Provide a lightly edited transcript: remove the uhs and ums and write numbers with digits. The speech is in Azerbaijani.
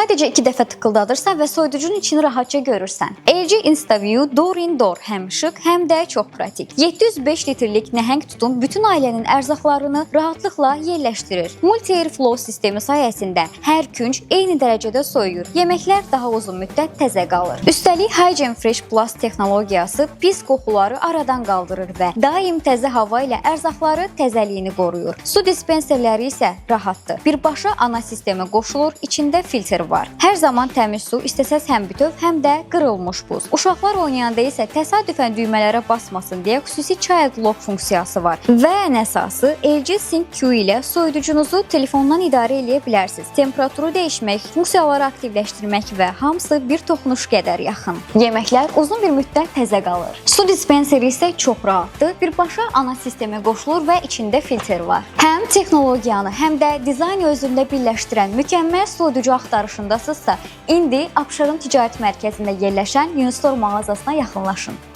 Sadəcə 2 dəfə tıkıldadırsan və soyuducunun içini rahatca görürsən. LG InstaView Door-in-Door həm şıq, həm də çox pratik. 705 litrlik nəhəng tutum bütün ailənin ərzaqlarını rahatlıqla yerləşdirir. Multi-Airflow sistemi sayəsində hər künc eyni dərəcədə soyuyur. Yeməklər daha uzun müddət təzə qalır. Üstəlik Hygiene Fresh Plus texnologiyası pis qoxuları aradan qaldırır və daim təzə hava ilə ərzaqları təzəliyini qoruyur. Su dispenserləri isə rahatdır. Birbaşa ana sistemə qoşulur, içində filtr var. Hər zaman təmiz su, istəsəz həm bütöv, həm də qırılmış buz. Uşaqlar oynayanda isə təsadüfən düymələrə basmasın deyə xüsusi child lock funksiyası var. Və ən əsası LG Sync Q ilə soyuducunuzu telefondan idarə edə bilərsiniz. Temperaturu dəyişmək, funksiyaları aktivləşdirmək və hamısı bir toxunuş qədər yaxın. Yeməklər uzun bir müddət təzə qalır. Su dispenseri isə çox rahatdır. Birbaşa ana sistemə qoşulur və içində filtr var. Həm texnologiyanı, həm də dizaynı özündə birləşdirən mükəmməl soyuducu axtarışındasınızsa, indi Abşeron Ticarət Mərkəzində yerləşən Unistore mağazasına yaxınlaşın.